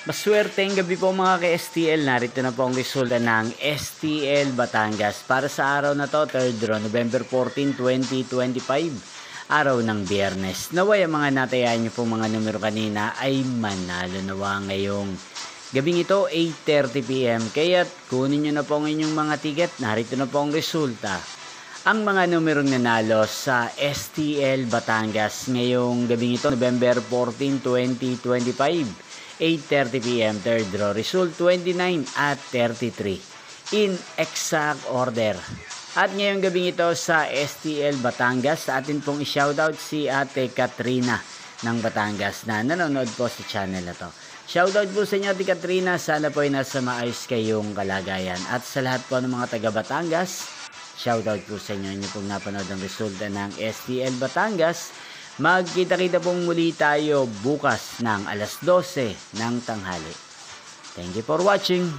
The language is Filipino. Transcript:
Maswerteng gabi po mga ka-STL. Narito na po ang resulta ng STL Batangas para sa araw na to, 3rd draw, November 14, 2025. Araw ng Biyernes. Naway ang mga natayaan nyo pong mga numero kanina ay manalo nawa ngayong gabing ito, 8:30 PM. Kaya't kunin nyo na po ang inyong mga ticket. Narito na po ang resulta. Ang mga numerong nanalo sa STL Batangas ngayong gabing ito, November 14, 2025. 8:30 PM, 3rd draw. Result 29 at 33 in exact order. At ngayong gabing ito sa STL Batangas, sa atin pong i-shoutout si Ate Katrina ng Batangas na nanonood po sa channel na to. Shoutout po sa inyo, Ate Katrina. Sana po ay nasa maayos kayong kalagayan. At sa lahat po ng mga taga Batangas, shoutout po sa inyo. Inyo pong napanood ang resulta ng STL Batangas. Magkita-kita pong muli tayo bukas ng alas 12 ng tanghali. Thank you for watching.